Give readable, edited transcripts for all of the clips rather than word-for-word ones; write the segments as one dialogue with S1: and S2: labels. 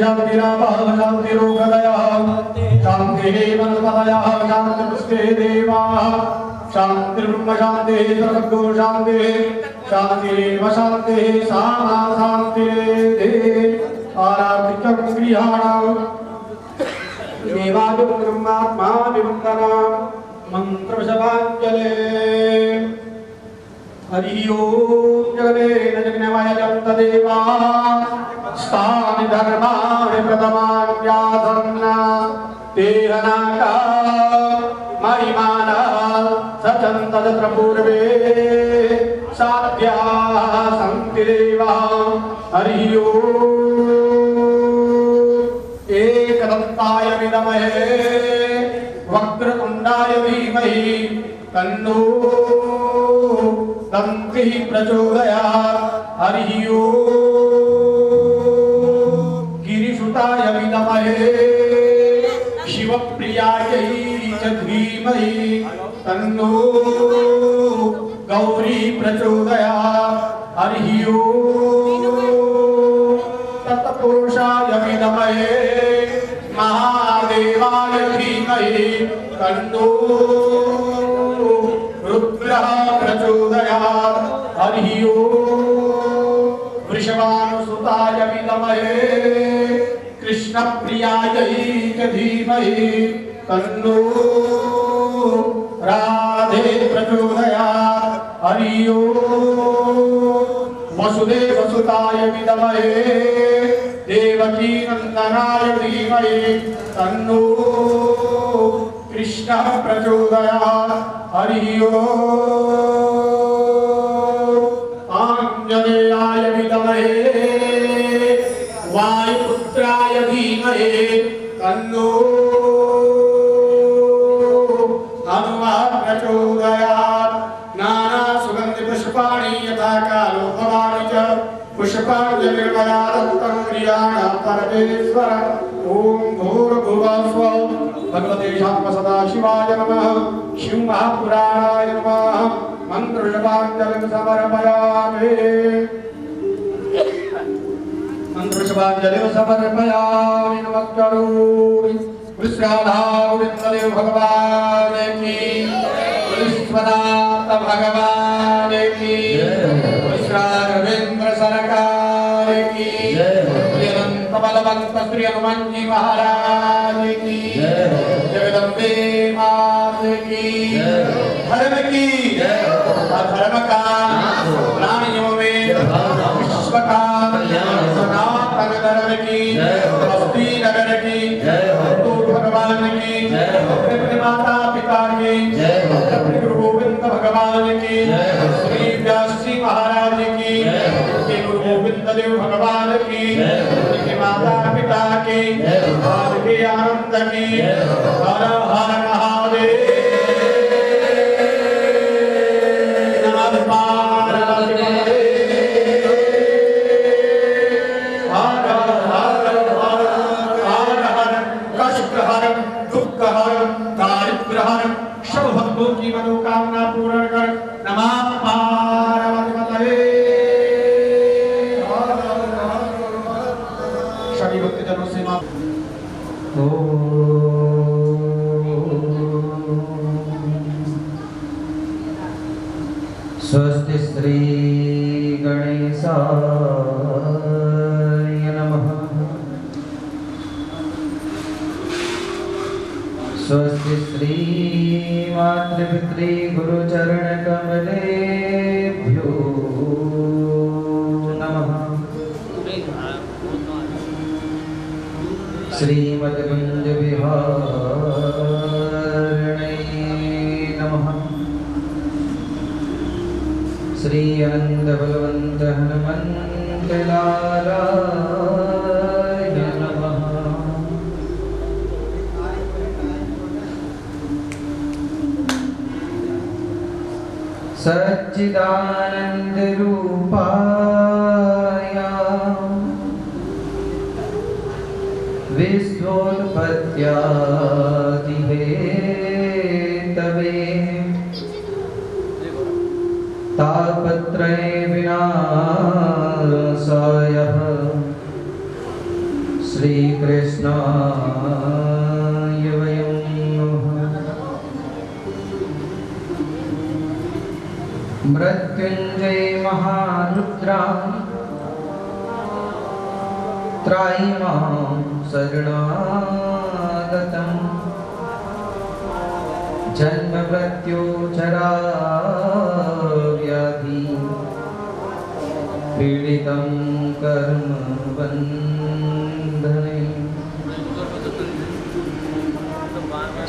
S1: शान्तिरापः शान्तिरोगदयः शान्तिः वनस्पतयः शान्तिपुष्पे देवाः शान्तिर्ब्रह्म शान्तिः सर्वगो शान्तिः शान्तिरेव शान्तिः सामा शान्तिः आराधिकं गृहाणाम् देवादिं ब्रह्मात्मा विवन्दनां मन्त्रवशवाञ्जले हरि ओम जगदेन जगन्मयं तदेवा स्थानि धर्माणि प्रथमान्यासन्ना तेहनाका महिमाना सचन्त तत्र पूर्वे साध्याः सन्ति देवा हरि ओम एकदन्ताय विद्महे वक्रतुण्डाय धीमहि तन्नो दन्तिः प्रचोदयात् हरि ओम गिरिसुताय विद्महे शिवप्रियायै च धीमहि तन्नो गौरी प्रचोदयात् हरि ओम तत्पुरुषाय विद्महे महादेवाय धीमहि तन्नो रुद्रः प्रचोदयात् हरि ओम वृषभानुसुताय विद्महे कृष्णप्रियायै च धीमहि तन्नो राधे प्रचोदयात् हरि ओम वसुदेवसुताय विद्महे देवकी नंदनाय धीमहि तन्नो कृष्णः प्रचोदयात् हरि ओम आञ्जनेयाय विद्महे वायुपुत्राय धीमहि तन्नो हनुमान् प्रचोदयात् नाना सुगन्धि पुष्पाणि यथा कालो भवानि च पुष्पाञ्जलिर्मयादत्तं क्रियाणां परमेश्वर ओम भूर्भुवः स्वः भगवते शाम्ब सदाशिवाय नमः शिवमहापुराणाय नमः मन्त्रपुष्पाञ्जलिं समर्पयामि मन्त्रपुष्पाञ्जलिं समर्पयामि नमः करोमि विश्राधाविन्ददेव भगवान की विश्वनाथ भगवान की विश्राधवेन्द्र सरकार की अनंत बलवंत श्री हनुमान जी महाराज की जगदम्बे मात की धर्म की अधर्म का प्राणियों में विश्व का सनातन धर्म की बस्ती नगर की भगवान की अपने माता पिता की अपने गुरु गोविंद भगवान की श्री व्यास जी महाराज की उनके गुरु गोविंद देव भगवान की उनके माता पिता की और के आनंद की हर हर महादेव नमः पार्वती की मनोकामना पूर्ण कर नमः पार्वती सभी भक्तजनों से
S2: स्वस्ति श्री गणेशाय नमः स्वस्ति श्री मातृपितृ गुरुचरण कमलेभ्यो नमः श्रीमद्कुंज विहारिणे नमः श्री अनंत बलवंत हनुमंत लालाय नमः सच्चिदानंद रूपाय विश्वोत्पत्त्यादिहेतवे तापत्रय विनाशाय श्रीकृष्णाय वयं नमः। मृत्युंजय महारुद्रा त्रायिमां शरणागतम् जन्म मृत्यु जरा व्याधि पीडितं कर्म बन्धने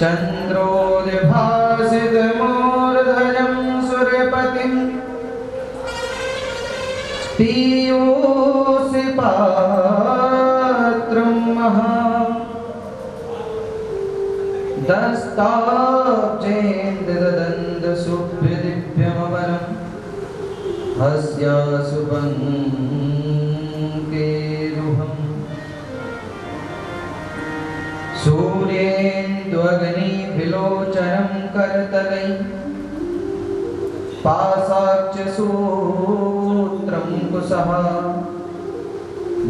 S2: चन्द्रोदयभासितमूर्धजं सूर्यपतिं पीयूषि पात्रं महा दस्ताब्जेन्द्रदन्तशुभ्रदिव्यमवरं हस्याशुभङ्केरुहम् सूर्येन्द्वग्निविलोचनं करतलैः पासाक्षसूत्रं कुशः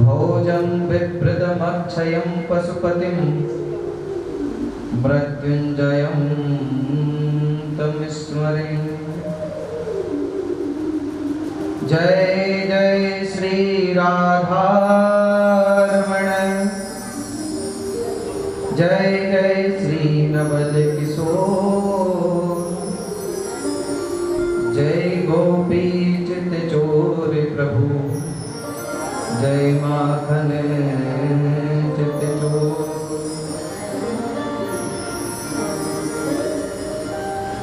S2: भोजं बिभ्रतमक्षयं पशुपतिं मृत्युञ्जयं तं स्मरे। जय जय श्री राधारमण जय जय श्री नवल किशोर जय गोपी चित चोर प्रभु जय माखन चित चोर।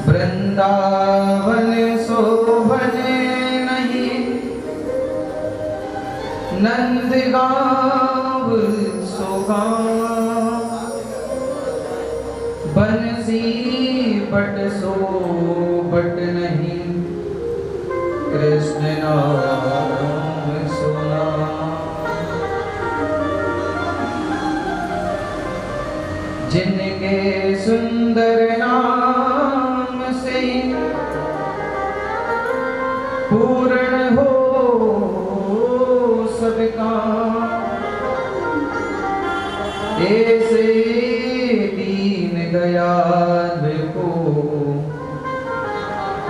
S2: वृंदावन शोभन नहीं नंदगांव सोगांव बंसी बट सो बट नहीं कृष्ण नाम सुना। जिनके सुंदर नाम से पूर्ण हो सबका ऐसे दीन दयाल को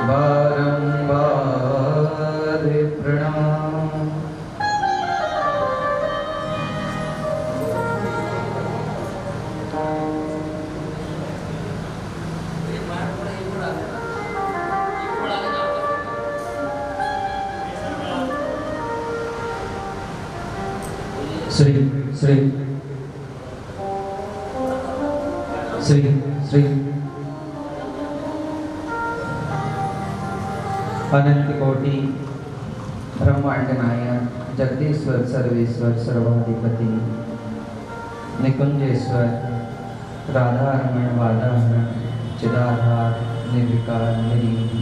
S2: बारंबार प्रणाम। श्री श्री श्री श्री अनंत कोटि ब्रह्मांड नायक जगदीश्वर सर्वेश्वर सर्वाधिपति निकुंजेश्वर राधारमण वादारमण चिदाधार निर्विकार निरीह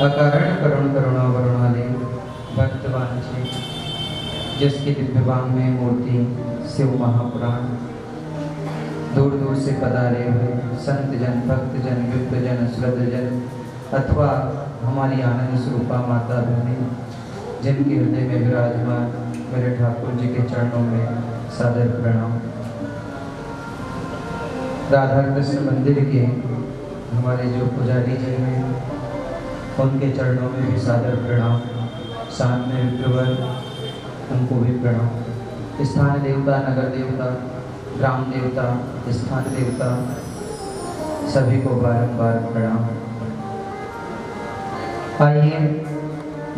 S2: अकारण करुण करुणावरुणालय भक्तवांछे जिसकी दिव्यवांग में मूर्ति शिव महापुराण दूर दूर से पधारे हुए संत जन भक्त जन विप्र जन श्रद्ध जन अथवा हमारी आनंद स्वरूपा माता बहनें जिनके हृदय में विराजमान मेरे ठाकुर जी के चरणों में सादर प्रणाम। राधा कृष्ण मंदिर के हमारे जो पुजारी जी हैं उनके चरणों में भी सादर प्रणाम। सामने विप्रवर उनको भी प्रणाम। स्थान देवता नगर देवता ग्राम देवता स्थान देवता सभी को बारंबार प्रणाम। आइए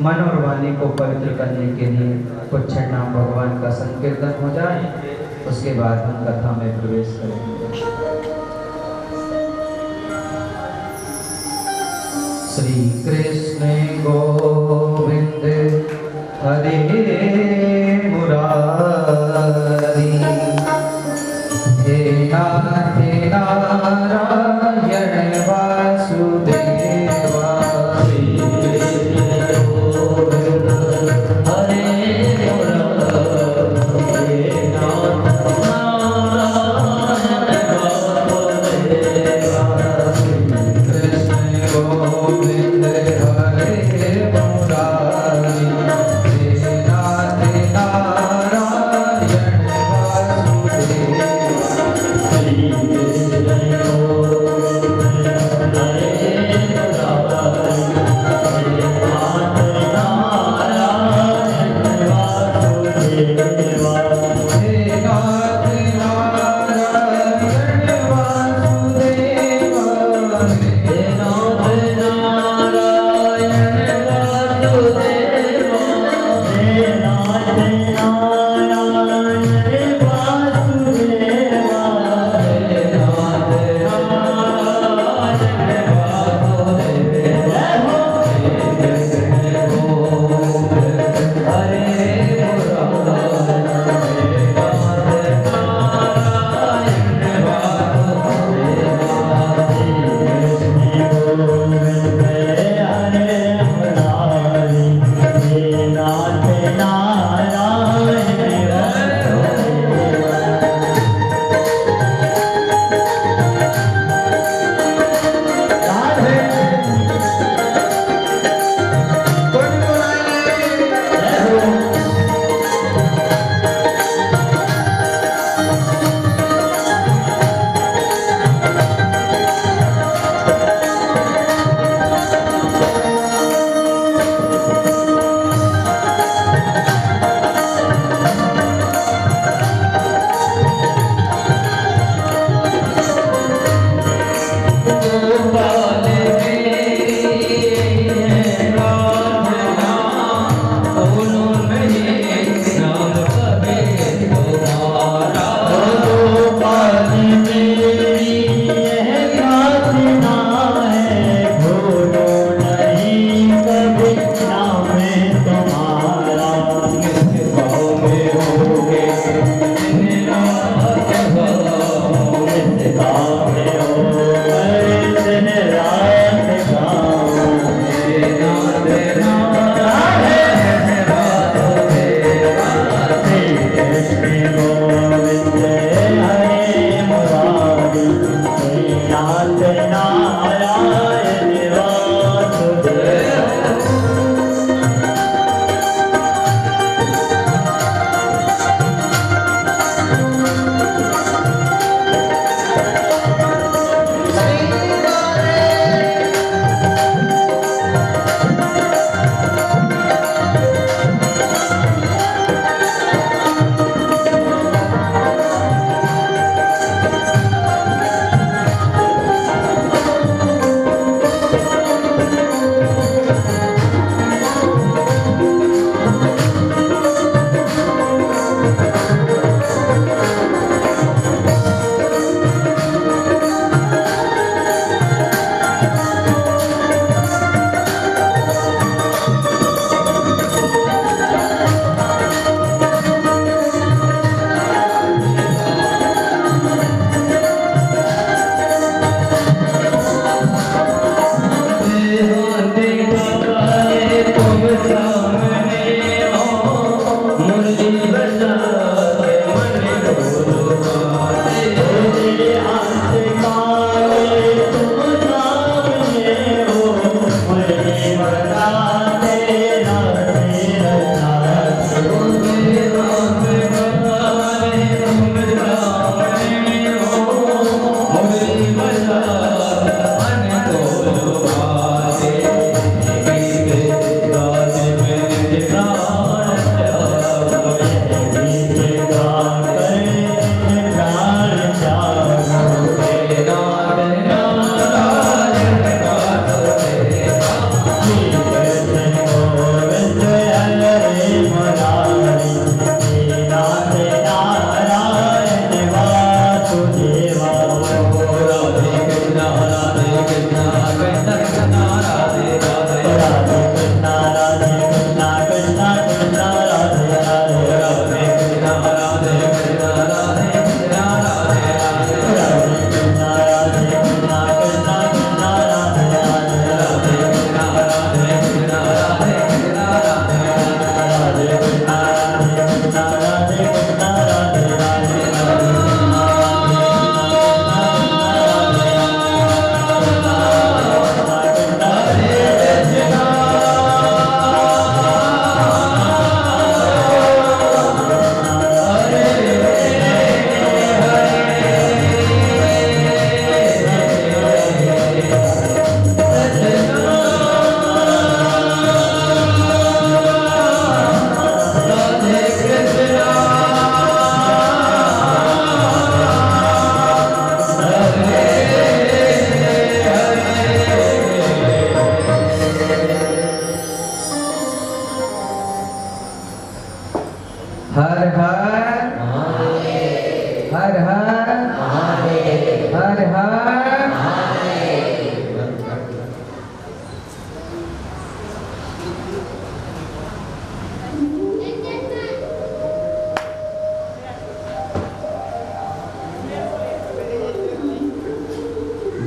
S2: मन और वाणी को पवित्र करने के लिए कुछ नाम भगवान का संकीर्तन हो जाए, उसके बाद हम कथा में प्रवेश करेंगे। श्री कृष्ण गोविंद हरे मुरारी हे नाथ नारायण वासुदेवा। श्री कृष्ण गोविंद हरे मुरारी हे नाथ नारायण वासुदेवा। श्री कृष्ण गोविंद हरे मुरारी हे नाथ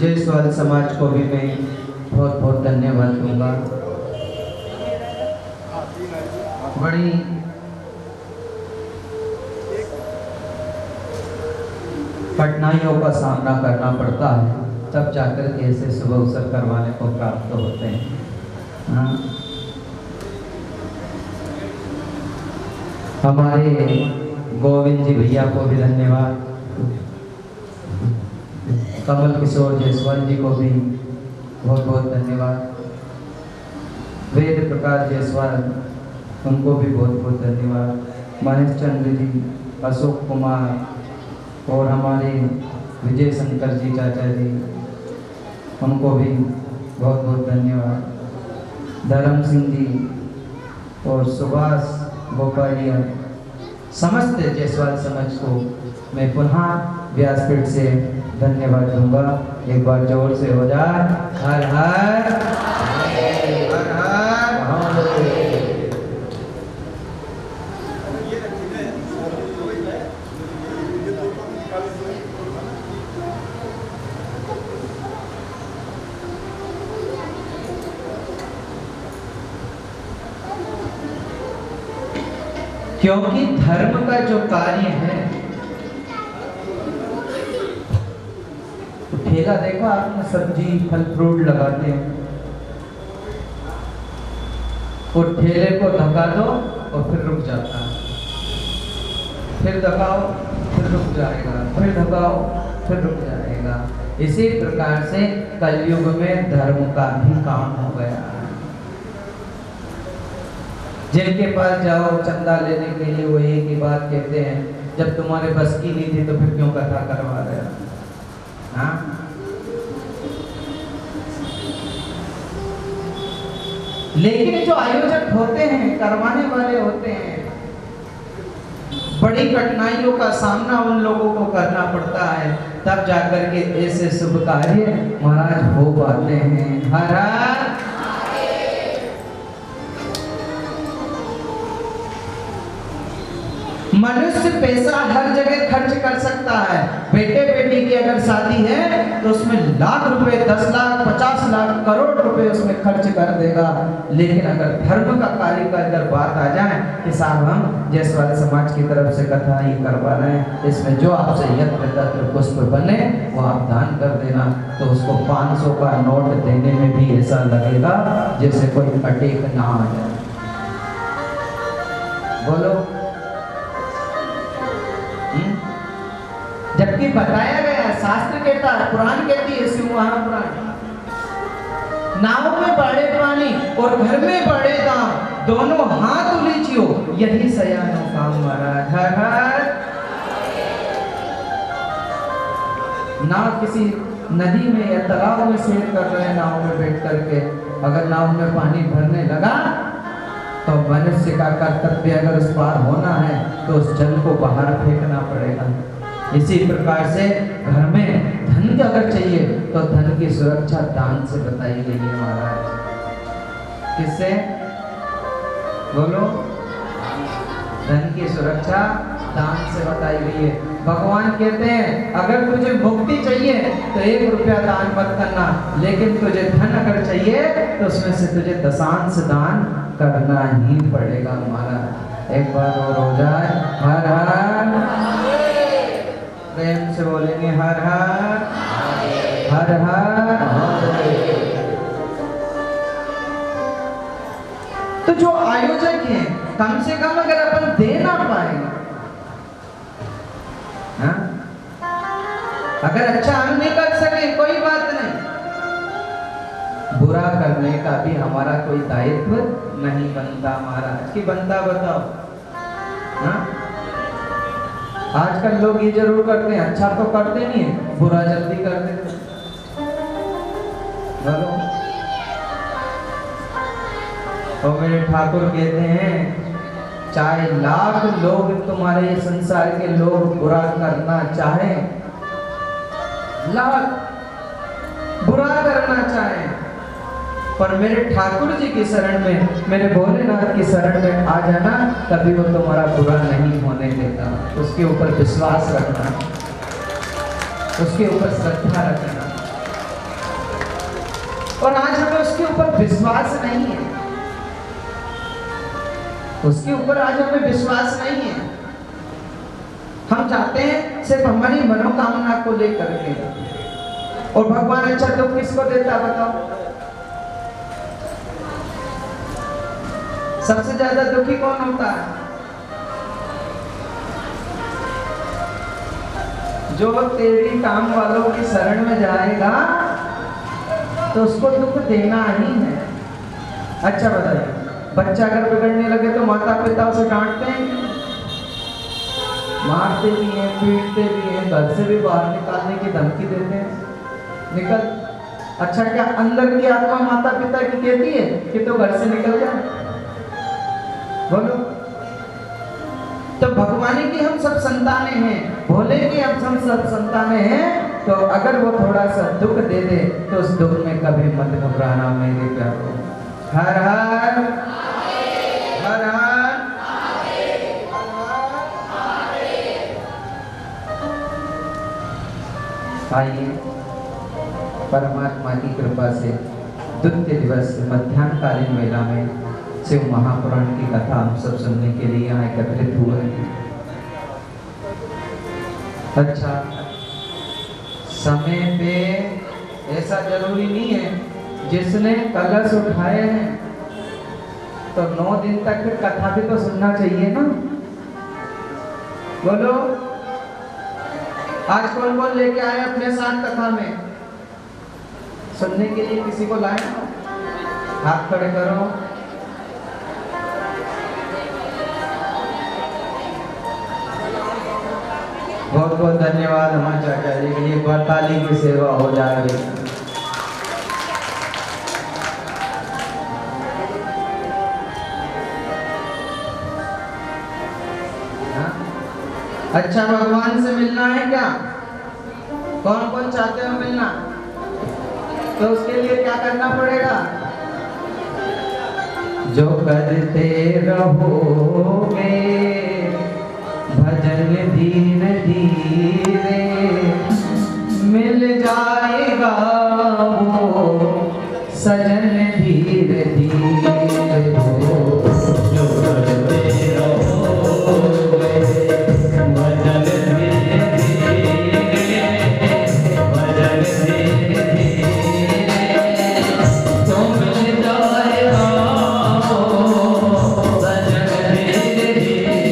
S2: जयसवाल समाज को भी मैं बहुत बहुत धन्यवाद दूंगा। बड़ी कठिनाइयों का सामना करना पड़ता है, तब जाकर के ऐसे शुभ अवसर करवाने को प्राप्त होते हैं। हाँ? हमारे गोविंद जी भैया को भी धन्यवाद, कमल किशोर जायसवाल जी को भी बहुत बहुत धन्यवाद, वेद प्रकाश जायसवाल उनको भी बहुत बहुत धन्यवाद, महेश चंद्र जी, अशोक कुमार और हमारे विजय शंकर जी चाचा जी उनको भी बहुत बहुत धन्यवाद, धर्म सिंह जी और सुभाष गोपालिया, समस्त जायसवाल समाज को मैं पुनः व्यासपीठ से धन्यवाद दूंगा। एक बार जोर से हो जाए हर हर हर हर महादेव। क्योंकि धर्म का जो कार्य है, ठेला देखो आपने, सब्जी फल फ्रूट लगाते हैं, और ठेले को धक्का दो और फिर रुक जाता है, फिर दबाओ फिर रुक जाएगा, फिर दबाओ फिर रुक जाएगा। इसी प्रकार से कलयुग में धर्म का भी काम हो गया है। जिनके पास जाओ चंदा लेने के लिए वो एक ही बात कहते हैं, जब तुम्हारे बस की नहीं थी तो फिर क्यों कथा करवा रहे हो? हाँ? लेकिन जो आयोजक होते हैं, करवाने वाले होते हैं, बड़ी कठिनाइयों का सामना उन लोगों को करना पड़ता है, तब जाकर के ऐसे शुभ कार्य महाराज हो पाते हैं। हर हर मनुष्य पैसा हर जगह खर्च कर सकता है। बेटे बेटी की अगर शादी है तो उसमें लाख रुपए, 10 लाख, 50 लाख, करोड़ रुपए उसमें खर्च कर देगा। लेकिन अगर धर्म का कार्य का अगर बात आ जाए कि साहब हम जायसवाल समाज की तरफ से कथा ये करवा रहे हैं, इसमें जो आपसे यत्र तत्र पुष्प बने वो आप दान कर देना, तो उसको 500 का नोट देने में भी ऐसा लगेगा जैसे कोई अटेक ना आ जाए। बोलो। जबकि बताया गया है, शास्त्र कहता है, पुराण कहती है, शिव महापुराण, नाव में बड़े पानी और घर में बड़े दाम, दोनों हाथ उलीचियो यही सयानो काम महाराज। हर हर। नाव किसी नदी में या तालाब में सैर कर रहे हैं, नाव में बैठ करके, अगर नाव में पानी भरने लगा तो मनुष्य का कर्तव्य अगर उस पार होना है तो उस जल को बाहर फेंकना पड़ेगा। इसी प्रकार से घर में धन अगर चाहिए तो धन की सुरक्षा दान से बताई गई है महाराज। किससे? बोलो। धन की सुरक्षा दान से बताई गई है। भगवान कहते हैं अगर तुझे मुक्ति चाहिए तो 1 रुपया दान मत करना, लेकिन तुझे धन अगर चाहिए तो उसमें से तुझे दशांश दान करना ही पड़ेगा महाराज। एक बार और हो जाए हर हर। प्रेम से बोलेंगे हर हर हर हर। तो जो आयोजक हैं, कम से कम अगर अपन दे ना पाएंगे, हाँ? अगर अच्छा हम नहीं कर सके कोई बात नहीं, बुरा करने का भी हमारा कोई दायित्व नहीं बनता महाराज। कि बनता बताओ? हाँ? आजकल लोग ये जरूर करते हैं, अच्छा तो करते नहीं है, बुरा जल्दी कर देते। बोलो। तो मेरे ठाकुर कहते हैं चाहे लाख लोग तुम्हारे संसार के लोग बुरा करना चाहे, लाख बुरा करना चाहे, पर मेरे ठाकुर जी की शरण में, मेरे भोलेनाथ की शरण में आ जाना, कभी वो तुम्हारा बुरा नहीं होने देता। उसके ऊपर विश्वास रखना, उसके ऊपर श्रद्धा रखना। और आज हमें उसके ऊपर विश्वास नहीं है। उसके ऊपर आज हमें विश्वास नहीं है। हम चाहते हैं सिर्फ हमारी मनोकामना को लेकर के। और भगवान अच्छा दुख किसको देता बताओ? सबसे ज्यादा दुखी कौन होता है? जो तेरी काम वालों की शरण में जाएगा तो उसको दुख देना ही है। अच्छा बताइए, बच्चा अगर बिगड़ने लगे तो माता पिता उसे डांटते हैं, मारते भी हैं, पीटते भी हैं, घर से भी बाहर निकालने की धमकी देते हैं, निकल। अच्छा, क्या अंदर की आत्मा माता पिता की कहती है कि तो घर से निकल जा? बोलो। तो भगवान की हम सब संतानें हैं, भोले की हम सब संतानें हैं। तो अगर वो थोड़ा सा दुख दे दे तो उस दुख में कभी मत घबराना मेरे प्यारों। हर हर हर हर। आइए परमात्मा की कृपा से द्वितीय दिवस मध्याह्नकालीन मेला में शिव महापुराण की कथा हम सब सुनने के लिए यहाँ एकत्रित हुए हैं। अच्छा, समय पे ऐसा जरूरी नहीं है। जिसने कलश उठाए हैं तो 9 दिन तक फिर कथा भी तो सुनना चाहिए ना। बोलो, आज कौन कौन लेके आए अपने साथ कथा में सुनने के लिए? किसी को लाए? हाथ खड़े करो। बहुत बहुत धन्यवाद हमारे चाचा जी के लिए। ताली की सेवा हो जाएगी। अच्छा, भगवान से मिलना है क्या? कौन कौन चाहते हो मिलना? तो उसके लिए क्या करना पड़ेगा? जो करते रहोगे भजन धीरे धीरे मिल जाएगा वो सजन धीरे धीरे हो। जो करते रहोगे भजन धीरे धीरे, भजन धीरे धीरे तो मिल जाएगा वो सजन धीरे धीरे।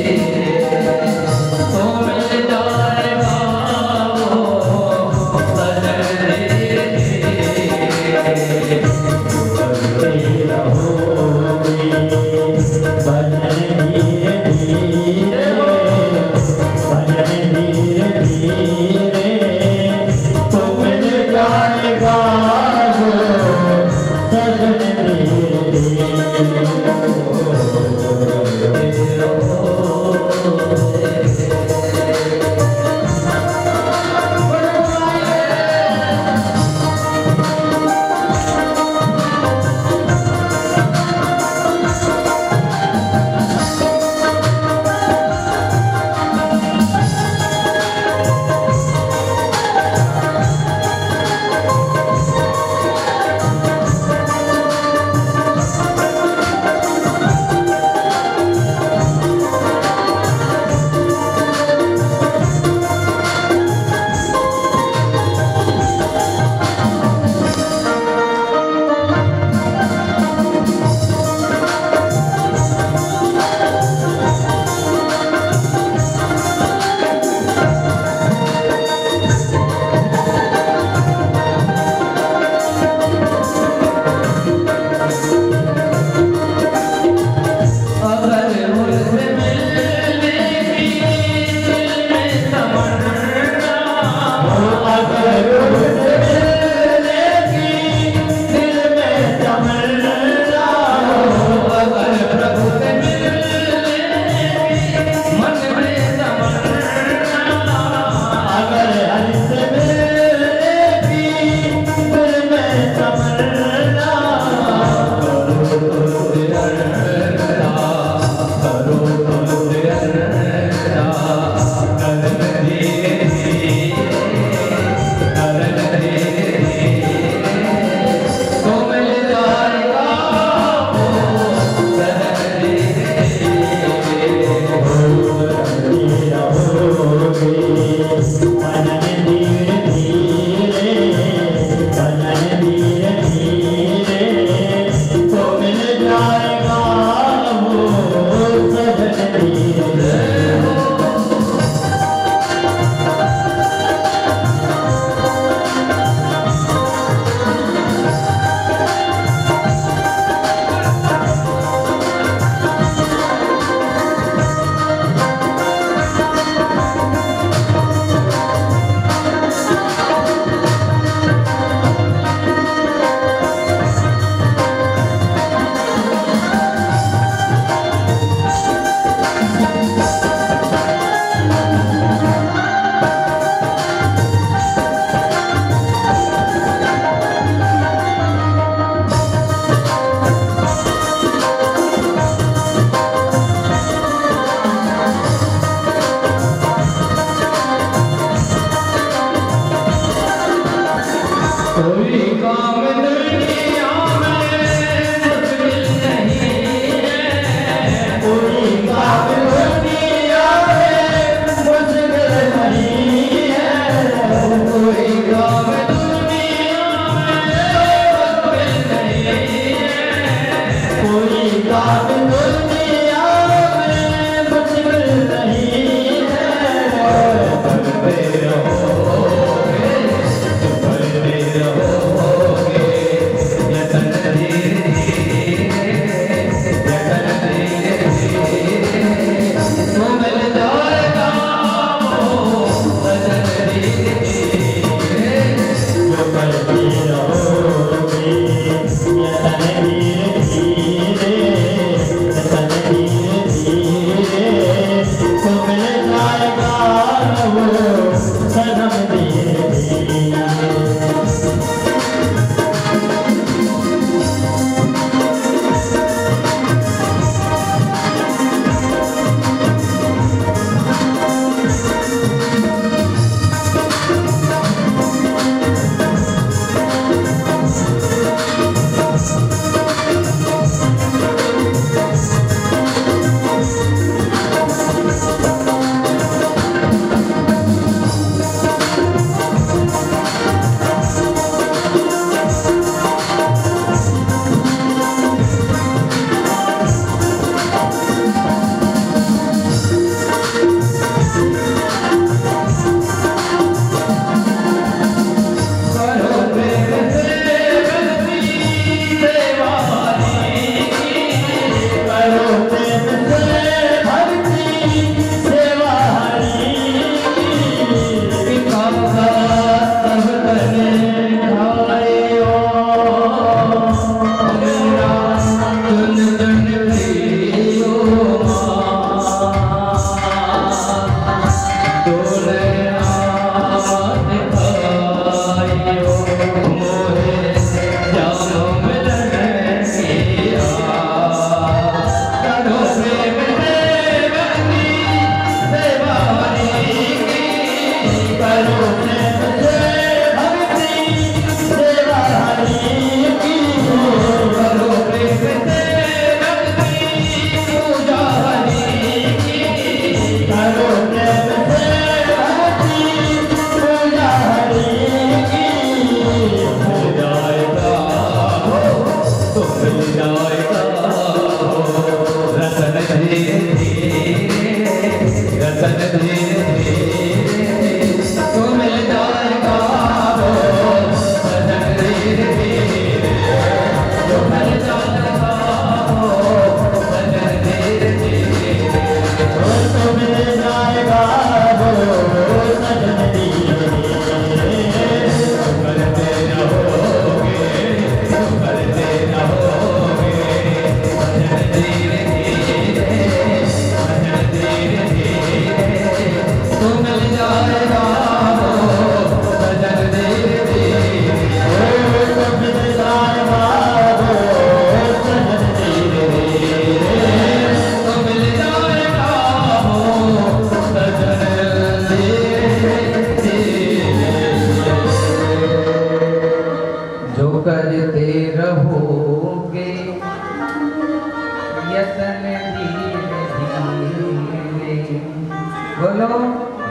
S2: बोलो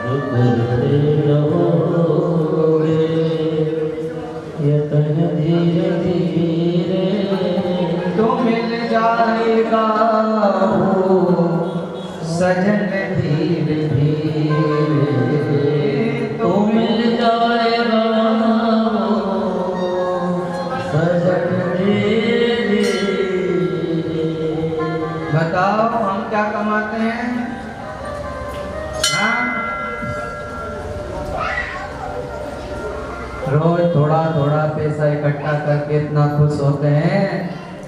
S3: जो करते रहोगे यतन धीरे धीरे
S2: तो मिल जाएगा वो सजन धीरे धीरे
S3: तो मिल जाएगा सजन धीरे धीरे।
S2: बताओ हम क्या कमाते हैं? हाँ? रोज थोड़ा थोड़ा पैसा इकट्ठा करके इतना खुश होते हैं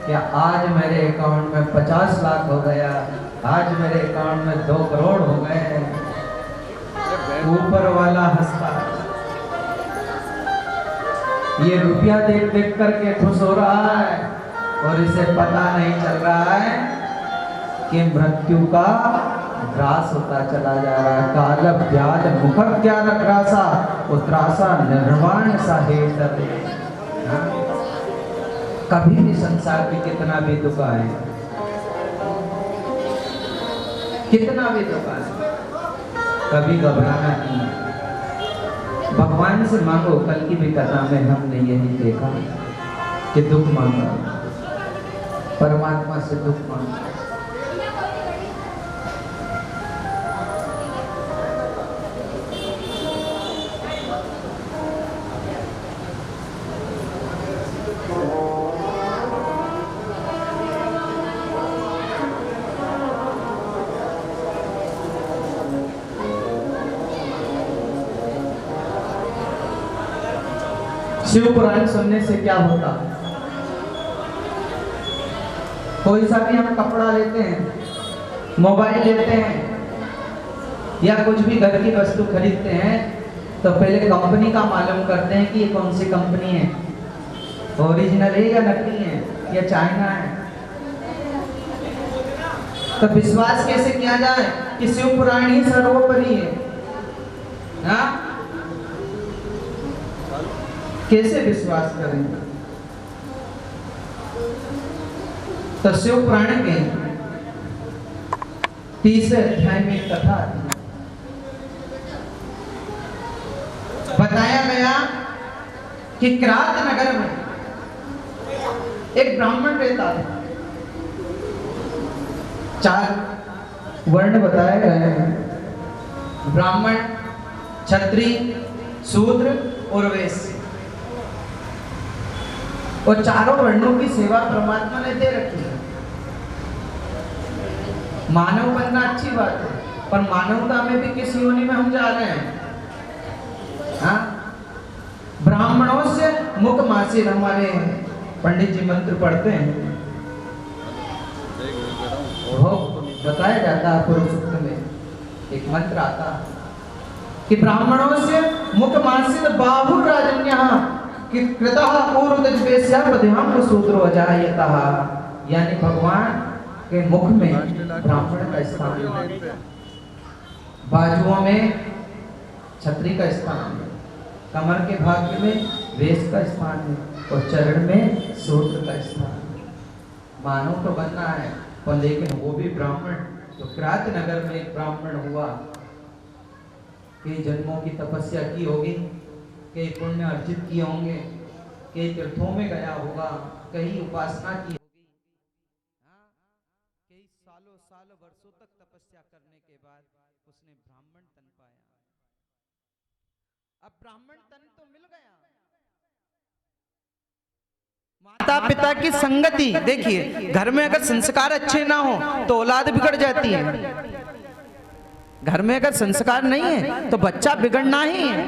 S2: कि आज मेरे अकाउंट में 50 लाख हो गया, आज मेरे अकाउंट में 2 करोड़ हो गए। ऊपर वाला हंसता, ये रुपया देख देख करके खुश हो रहा है और इसे पता नहीं चल रहा है कि मृत्यु का ग्रास होता चला जा रहा है। काल व्याध मुखर ज्ञान ग्रासा उत्रासा निर्वाण सा हे तब। कभी भी संसार में कितना भी दुख आए, कितना भी दुख आए, कभी घबराना नहीं। भगवान से मांगो। कल की भी कथा में हमने यही देखा कि दुख मांगा, परमात्मा से दुख मांगा। शिव पुराण सुनने से क्या होता? कोई सा भी हम कपड़ा लेते हैं, मोबाइल लेते हैं या कुछ भी घर की वस्तु खरीदते हैं तो पहले कंपनी का मालूम करते हैं कि ये कौन सी कंपनी है, ओरिजिनल है या नकली है या चाइना है। तो विश्वास कैसे किया जाए कि शिव पुराण ही सर्वोपरि है? हाँ? कैसे विश्वास करेंगे? तो शिव पुराण के 30वें अध्याय में एक कथा आती है। बताया गया कि किरात नगर में एक ब्राह्मण रहता था। 4 वर्ण बताए गए हैं, ब्राह्मण, क्षत्रिय, शूद्र और वैश्य। और चारों वर्णों की सेवा परमात्मा ने दे रखी है। मानव बनना अच्छी बात है, पर मानवता में भी किस योनि में हम जा रहे हैं? हाँ? ब्राह्मणों से मुख मासिर, हमारे पंडित जी मंत्र पढ़ते हैं, वो बताया जाता है पूर्व सूक्त में एक मंत्र आता कि ब्राह्मणों से मुख मासिर बाहु राजन्यः कृतः पूर्वदज्वेश्यापद्याम शूद्रो अजायतः। यानी भगवान के मुख में ब्राह्मण का स्थान है, बाजुओं में क्षत्रिय का स्थान है, कमर के भाग में वैश्य का स्थान है और चरण में शूद्र का स्थान है। मानव तो बनना है, पर लेकिन वो भी ब्राह्मण। तो किरात नगर में एक ब्राह्मण हुआ, कई जन्मों की तपस्या की होगी, कई पुण्य अर्जित किए होंगे, कई तीर्थों में गया होगा, कई उपासना की होगी, कई सालों वर्षों तक तपस्या करने के बाद उसने ब्राह्मण तन पाया। अब ब्राह्मण तन तो मिल गया, माता पिता की संगति। देखिए, घर में अगर संस्कार अच्छे ना हो तो औलाद बिगड़ जाती है। घर में अगर संस्कार नहीं है तो बच्चा बिगड़ना ही है।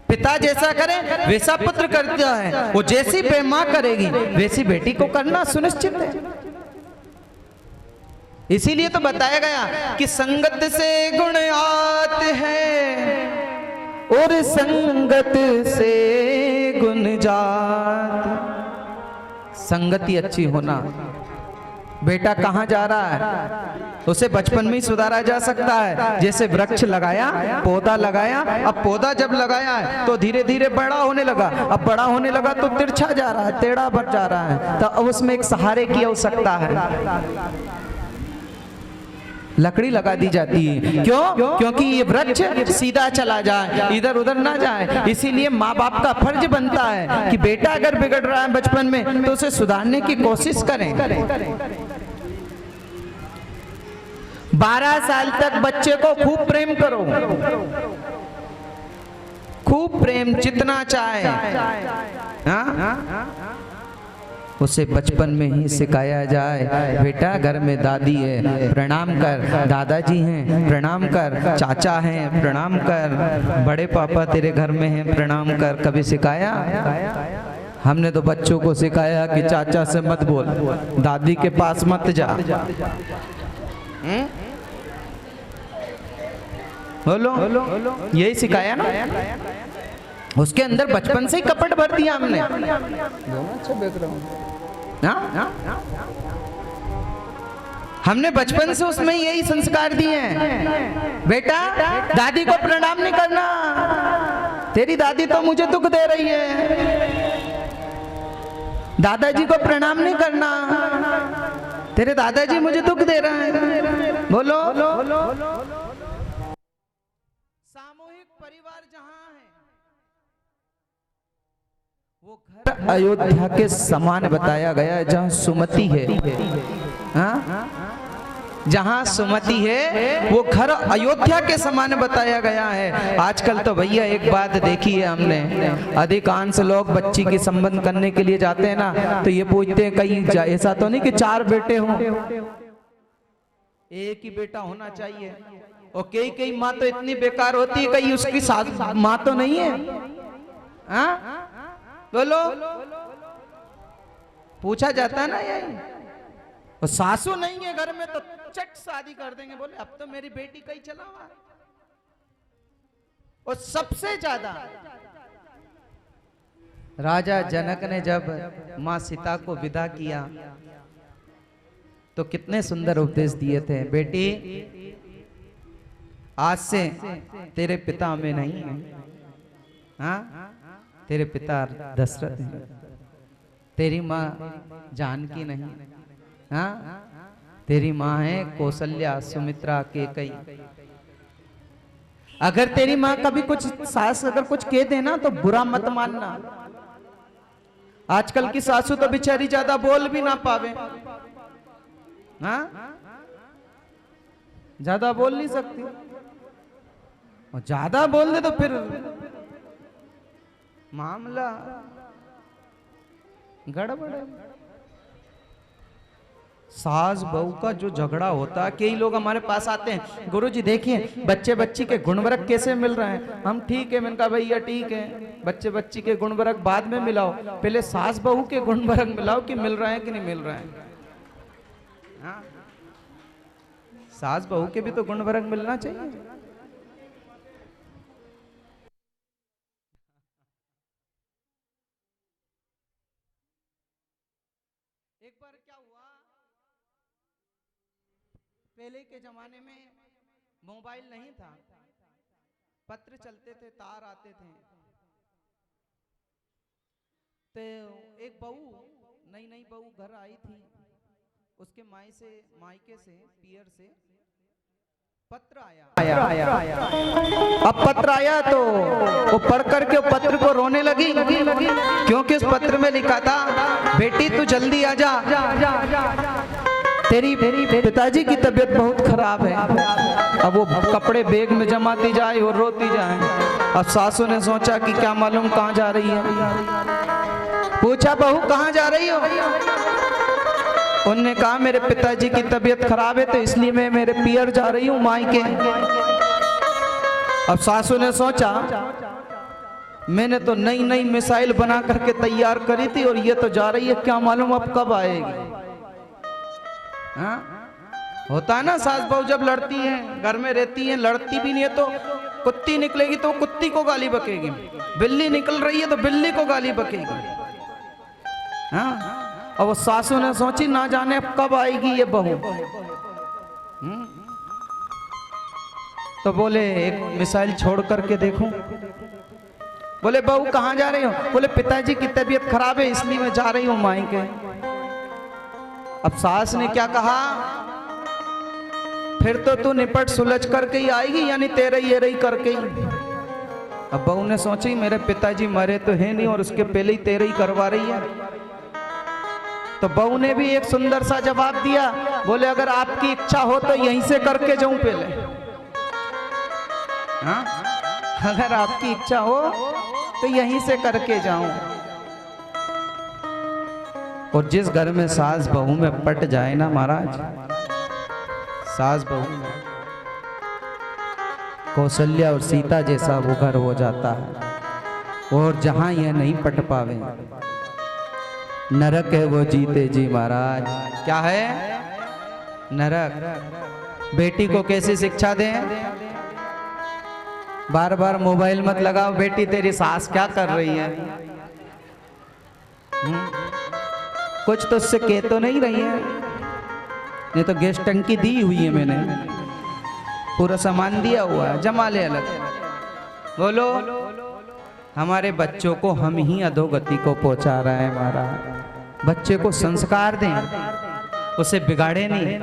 S2: पिता जैसा करे वैसा पुत्र करता है, वो जैसी मां करेगी वैसी बेटी को करना सुनिश्चित है। इसीलिए तो बताया गया कि संगत से गुण आते हैं और संगत से गुण जात। संगति अच्छी होना। बेटा कहाँ जा रहा है उसे बचपन में ही सुधारा जा सकता है। जैसे वृक्ष लगाया, पौधा लगाया, अब पौधा जब लगाया है तो धीरे धीरे बड़ा होने लगा, अब बड़ा होने लगा तो तिरछा जा रहा है, टेढ़ा बढ़ जा रहा है, तो अब उसमें एक सहारे की आवश्यकता है। लकड़ी लगा दी जाती है। क्यों? क्योंकि ये वृक्ष सीधा चला जाए, इधर उधर ना जाए। इसीलिए माँ बाप का फर्ज बनता है कि बेटा अगर बिगड़ रहा है बचपन में तो उसे सुधारने की कोशिश करें। 12 साल तक बच्चे को खूब प्रेम करो, खूब प्रेम जितना चाहे, उसे बचपन में ही सिखाया जाए, बेटा घर में दादी है प्रणाम कर, दादाजी हैं प्रणाम कर, चाचा हैं प्रणाम कर, बड़े पापा तेरे घर में हैं प्रणाम कर। कभी सिखाया? हमने तो बच्चों को सिखाया कि चाचा से मत बोल, दादी के पास मत जा। बोलो, यही सिखाया ना। उसके अंदर बचपन से ही कपट भर दिया हमने। अच्छा देख रहा हूँ। हमने बचपन से उसमें यही संस्कार दिए हैं, बेटा दादी को प्रणाम नहीं करना, तेरी दादी तो मुझे दुख दे रही है। दादाजी को प्रणाम नहीं करना, तेरे दादाजी मुझे दुख दे रहे हैं। बोलो, सामूहिक परिवार जहां है वो घर अयोध्या के समान बताया गया है। जहाँ सुमति है, जहाँ सुमति है वो घर अयोध्या के समान बताया गया है। आजकल तो भैया एक बात देखी है हमने, अधिकांश लोग बच्ची की संबंध करने के लिए जाते हैं ना तो ये पूछते हैं कहीं ऐसा तो नहीं कि 4 बेटे हों, एक ही बेटा होना चाहिए। और कई माँ तो इतनी बेकार होती है, कहीं उसकी सास माँ तो नहीं है। बोलो, पूछा जाता है ना यही। और सासू नहीं है घर में तो चट शादी कर देंगे, बोले अब तो मेरी बेटी कहीं चला हुआ। और सबसे ज्यादा राजा जनक ने जब मां सीता को विदा किया तो कितने सुंदर उपदेश दिए थे, बेटी आज से तेरे पिता में नहीं है, हाँ तेरे पिता दशरथ हैं, तेरी माँ जानकी नहीं, हाँ तेरी माँ है कौशल्या, सुमित्रा, केकई। अगर तेरी माँ कभी कुछ सास अगर कुछ कह देना तो बुरा मत मानना। आजकल की सासू तो बेचारी ज्यादा बोल भी ना पावे, हाँ ज्यादा बोल नहीं सकती, और ज्यादा बोल दे तो फिर मामला गड़बड़ है। सास बहू का जो झगड़ा होता है, कई लोग हमारे पास आते हैं, गुरुजी देखिए बच्चे बच्ची के गुणवरक कैसे मिल रहे हैं। हम ठीक है, मैंने कहा भैया ठीक है, बच्चे बच्ची के गुणवरक बाद में मिलाओ, पहले सास बहू के गुणवरक मिलाओ कि मिल रहे हैं कि नहीं मिल रहे हैं। हाँ? सास बहू के भी तो गुणवरक मिलना चाहिए। एक बार क्या हुआ, पहले के जमाने में मोबाइल नहीं था, पत्र चलते थे, तार आते थे। तो एक बहू, नई बहू घर आई थी, उसके मायके से पियर से पत्र आया। अब पत्र आया तो वो पढ़ करके पत्र को रोने लगी, क्योंकि उस पत्र में लिखा था, बेटी तू जल्दी आ जा, तेरी पिताजी की तबीयत बहुत खराब है। अब वो कपड़े बैग में जमाती जाए और रोती जाए। अब सासू ने सोचा कि क्या मालूम कहाँ जा रही है, पूछा बहू कहाँ जा रही हो। उन्होंने कहा मेरे पिताजी की तबीयत खराब है तो इसलिए मैं मेरे पियर जा रही हूँ मायके। अब सासू ने सोचा मैंने तो नई मिसाइल बना करके तैयार करी थी और ये तो जा रही है, क्या मालूम अब कब आएगी। हाँ? होता है ना, सास बहू जब लड़ती हैं, घर में रहती हैं, लड़ती भी नहीं है तो कुत्ती निकलेगी तो कुत्ती को गाली बकेगी, बिल्ली निकल रही है तो बिल्ली को गाली बकेगी। हाँ? और वो सासू ने सोची ना जाने अब कब आएगी ये बहू। तो बोले एक मिसाइल छोड़ करके देखूं। बोले बहू कहाँ जा रही हो, बोले पिताजी की तबीयत खराब है इसलिए मैं जा रही हूँ मायके। अब सास ने क्या कहा, फिर तो तू निपट सुलझ करके ही आएगी, यानी तेरे ये रही करके ही। अब बहू ने सोची मेरे पिताजी मरे तो है नहीं और उसके पहले ही तेरे ही करवा रही है। तो बहू ने भी एक सुंदर सा जवाब दिया, बोले अगर आपकी इच्छा हो तो यहीं से करके जाऊं पहले। हाँ? अगर आपकी इच्छा हो तो यहीं से करके जाऊं। और जिस घर में सास बहू में पट जाए ना महाराज, सास बहू में कौशल्या और सीता जैसा वो घर हो जाता है। और जहां यह नहीं पट पावे, नरक है वो जीते जी महाराज। क्या है? नरक। बेटी को कैसी शिक्षा दें? बार बार मोबाइल मत लगाओ, बेटी तेरी सास क्या कर रही है। कुछ तो उससे कह तो नहीं रही है, नहीं तो गैस टंकी दी हुई है मैंने, पूरा सामान दिया हुआ है, जमा ले अलग। बोलो, हमारे बच्चों को हम ही अधोगति को पहुंचा रहे हैं महाराज। बच्चे को संस्कार दें, उसे बिगाड़े नहीं।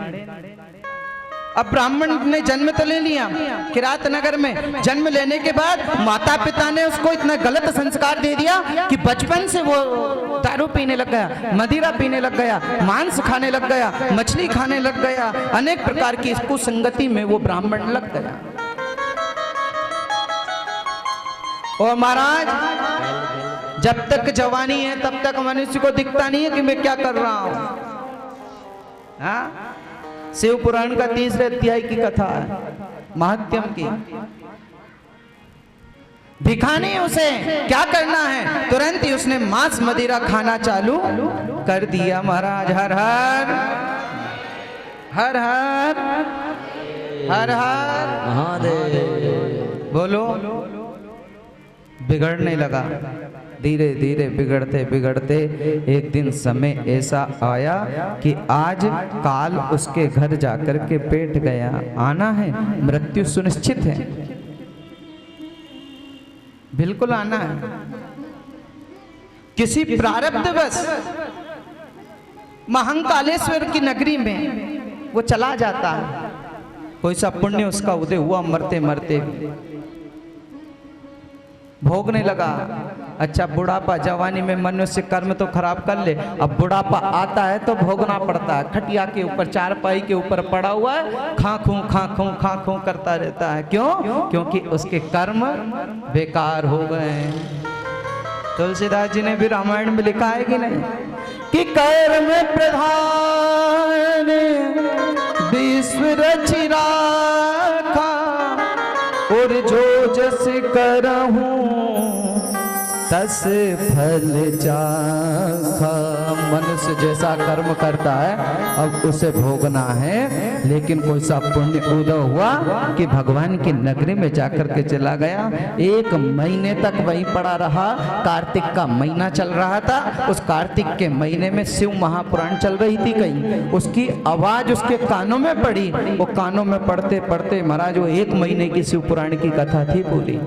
S2: अब ब्राह्मण ने जन्म तो ले लिया किरात नगर में, जन्म लेने के बाद माता पिता ने उसको इतना गलत संस्कार दे दिया कि बचपन से वो दारू पीने लग गया, मदिरा पीने लग गया, मांस खाने लग गया, मछली खाने लग गया, अनेक प्रकार की कुसंगति में वो ब्राह्मण लग गया। और महाराज जब तक जवानी है तब तक मनुष्य को दिखता नहीं है कि मैं क्या कर रहा हूं। हाँ? शिव पुराण का 3रे अध्याय की कथा है, महात्म्यम की। दिखाने उसे क्या करना है, तुरंत ही उसने मांस मदिरा खाना चालू कर दिया महाराज। हर हर हर हर हर हर
S3: महादेव।
S2: बोलो। बिगड़ने लगा, धीरे धीरे बिगड़ते बिगड़ते एक दिन समय ऐसा आया कि आज काल उसके घर जाकर के बैठ गया। आना है, मृत्यु सुनिश्चित है, बिल्कुल आना है। किसी प्रारब्धवश महाकालेश्वर की नगरी में वो चला जाता है। कोई सा पुण्य उसका उदय हुआ, मरते मरते भोगने लगा। अच्छा, बुढ़ापा, जवानी में मनुष्य कर्म तो खराब कर ले, अब बुढ़ापा आता है तो भोगना पड़ता है। खटिया के ऊपर, चारपाई के ऊपर पड़ा हुआ है, खां खूं करता रहता है। क्यों? क्योंकि उसके कर्म बेकार हो गए। तुलसीदास जी ने भी रामायण में लिखा है कि नहीं कि कर्म प्रधान विश्व रचि राखा, और जो जस करहूं तस फल चाखा। मनुष्य जैसा कर्म करता है अब उसे भोगना है। लेकिन कोई सा पुण्य उदय हुआ कि भगवान की नगरी में जाकर के चला गया। 1 महीने तक वहीं पड़ा रहा। कार्तिक का महीना चल रहा था। उस कार्तिक के महीने में शिव महापुराण चल रही थी कहीं, उसकी आवाज उसके कानों में पड़ी। वो कानों में पढ़ते पढ़ते महाराज वो 1 महीने की शिव पुराण की कथा थी पूरी।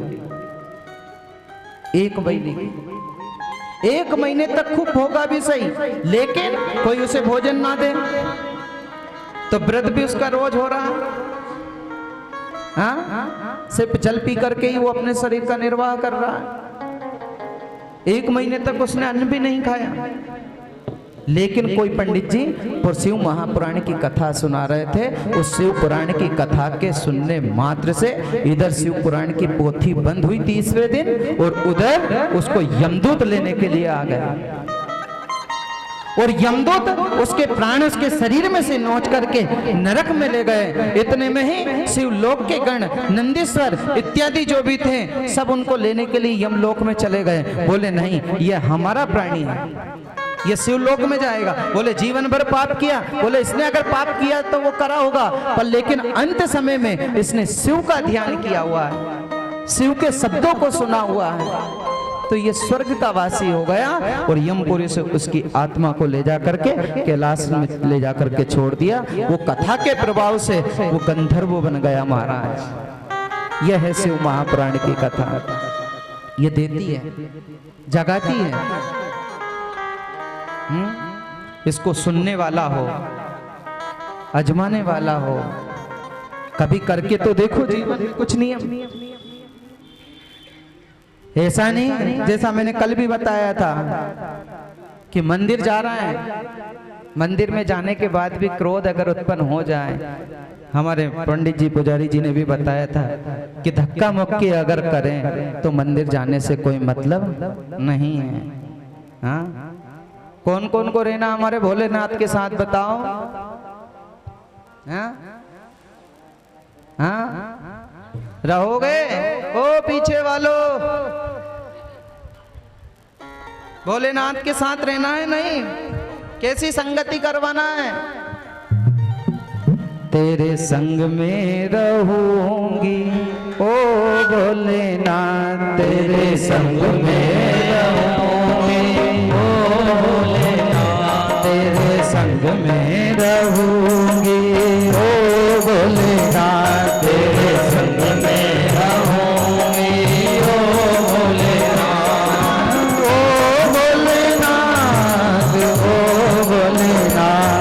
S2: 1 महीने की, 1 महीने तक खूब भोगा भी सही, लेकिन कोई उसे भोजन ना दे तो व्रत भी उसका रोज हो रहा। हाँ? सिर्फ जल पी करके ही वो अपने शरीर का निर्वाह कर रहा है। 1 महीने तक उसने अन्न भी नहीं खाया। लेकिन कोई पंडित जी और शिव महापुराण की कथा सुना रहे थे। उस शिव पुराण की कथा के सुनने मात्र से इधर शिव पुराण की पोथी बंद हुई 30वें दिन, और उधर उसको यमदूत लेने के लिए आ गया। और यमदूत उसके प्राण उसके शरीर में से नोच करके नरक में ले गए। इतने में ही शिवलोक के गण, नंदीश्वर इत्यादि जो भी थे, सब उनको लेने के लिए यमलोक में चले गए। बोले नहीं, यह हमारा प्राणी है, ये शिवलोक में जाएगा। बोले जीवन भर पाप किया। बोले इसने अगर पाप किया तो वो करा होगा, पर लेकिन अंत समय में इसने शिव का ध्यान किया हुआ है, शिव के शब्दों को सुना हुआ है, तो ये स्वर्ग का वासी हो गया। और यमपुरी से उसकी आत्मा को ले जा करके कैलाश में ले जा करके छोड़ दिया। वो कथा के प्रभाव से वो गंधर्व बन गया महाराज। यह है शिव महापुराण की कथा। ये देती है, जगाती है। इसको सुनने वाला हो, अजमाने वाला हो, कभी करके तो देखो जीवन में कुछ नियम। ऐसा नहीं जैसा मैंने कल भी बताया था कि मंदिर जा रहा है, मंदिर में जाने के बाद भी क्रोध अगर उत्पन्न हो जाए, हमारे पंडित जी पुजारी जी ने भी बताया था कि धक्का मुक्की अगर करें तो मंदिर जाने से कोई मतलब नहीं है। हाँ, कौन कौन को रहना हमारे भोलेनाथ के साथ बताओ। हाँ हाँ रहोगे ओ पीछे वालों, भोलेनाथ के साथ रहना है नहीं, कैसी संगति करवाना है। तेरे संग में रहूंगी ओ भोलेनाथ, तेरे संग में रहूंगी ओ भोलेनाथ, तेरे संग में रहूंगी ओ भोलेनाथ, तेरे संग में रहूंगी ओ भोलेनाथ, ओ भोलेनाथ, ओ भोलेनाथ,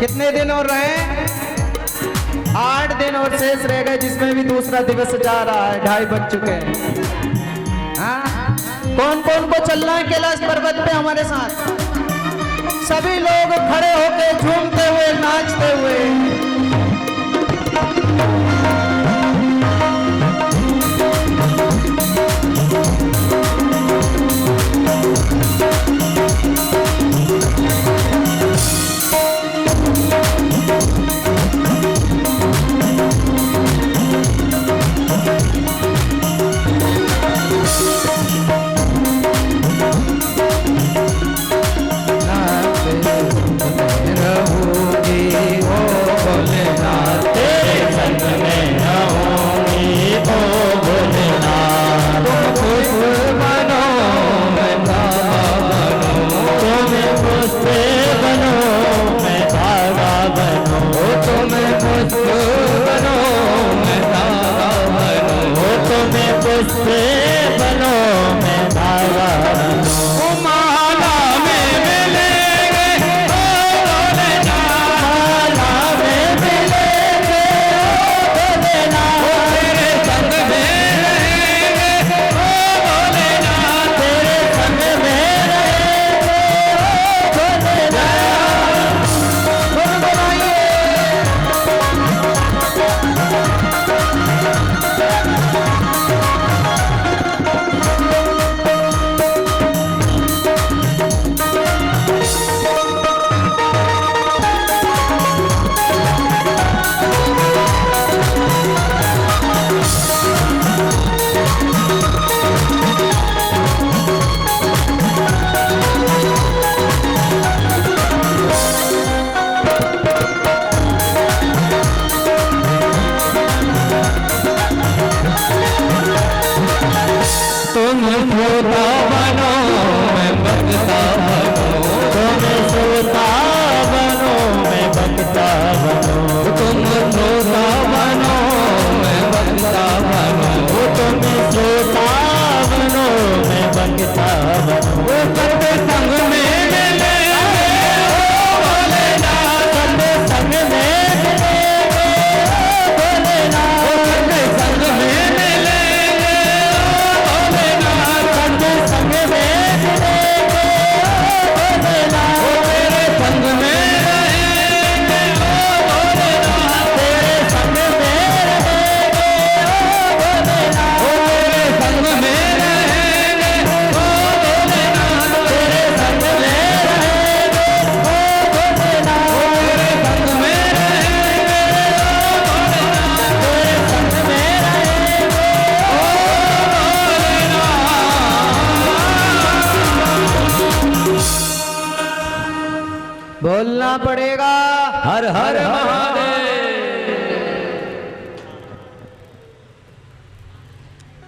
S2: कितने दिन और रहे? 8 दिन और शेष रह गए, जिसमें भी दूसरा दिवस जा रहा है, 2:30 बज चुके हैं। हाँ, कौन कौन को चलना है कैलाश पर्वत पे हमारे साथ? सभी लोग खड़े होकर झूमते हुए नाचते हुए रहूंगी ओ भोलेनाथ, तेरे संग
S3: वो सबके संग में मिलेंगे भोलेनाथ, सबके संग में मिलेंगे भोलेनाथ, सबके संग में मिलेंगे भोलेनाथ, सबके संग में मिलेंगे भोलेनाथ, तेरे संग में रहेंगे भोलेनाथ, तेरे संग में रहेंगे भोलेनाथ, तेरे संग में रहेंगे भोलेनाथ, तेरे संग में रहेंगे भोलेनाथ, तेरे संग में रहेंगे भोलेनाथ, तेरे संग में रहेंगे। बोलना पड़ेगा हर हर महादेव।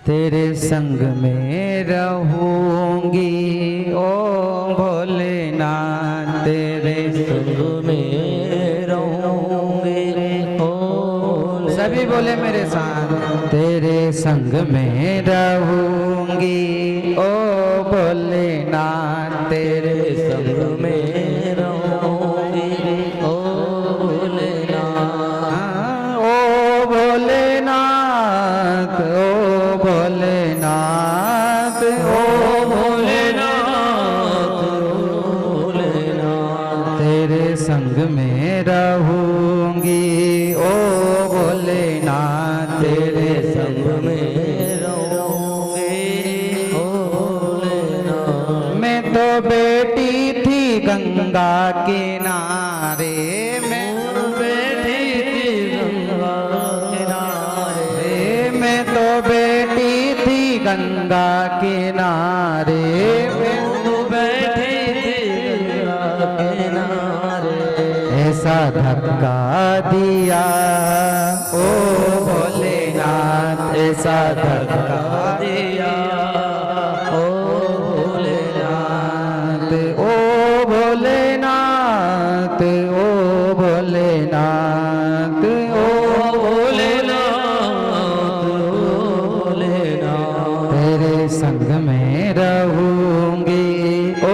S3: तेरे संग में रहूंगी ओ भोलेनाथ, तेरे संग में रहूंगी ओ। सभी बोले मेरे साथ, तेरे संग में रहूंगी ओ भोलेनाथ, तेरे संग में रहूंगी ओ भोलेनाथ, ओ भोलेनाथ, ओ भोलेनाथ, ओ भोलेनाथ, भोलेनाथ, तेरे संग में रहूंगी ओ भोलेनाथ, तेरे संग में रहूंगी ओ भोलेनाथ। मैं तो बेटी थी गंगा किनारे, मैं तो बैठी थी गंगा किनारे, मैं तो बेटी थी गंगा किनारे, मैं तो बैठी थी गंगा किनारे। ऐसा धक्का दिया ओ भोलेनाथ, ऐसा धक्का दिया ओ भोलेनाथ, ओ भोलेनाथ, ओ भोलेनाथ, ओ भोलेनाथ, भोलेनाथ, तेरे संग में रहूंगी ओ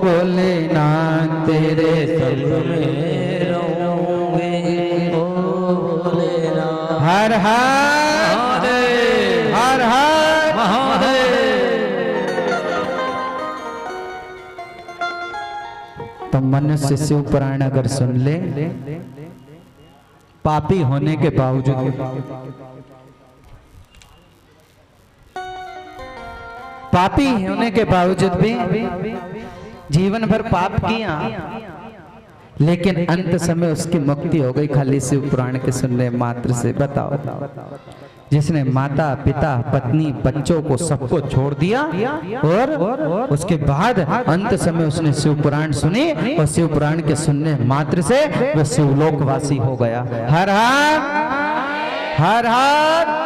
S3: भोलेनाथ, तेरे संग में रहूंगी ओ भोलेनाथ। हर हर हर हर महादेव। तो मनुष्य शिव पुराण अगर सुन ले, पापी होने के बावजूद भी जीवन भर पाप किया, लेकिन अंत समय उसकी मुक्ति हो गई खाली शिव पुराण के सुनने मात्र से। बताओ, जिसने माता पिता पत्नी बच्चों को सबको छोड़ दिया और उसके बाद अंत समय उसने शिव पुराण सुनी और शिव पुराण के सुनने मात्र से वह शिवलोकवासी हो गया। हर हर हर हर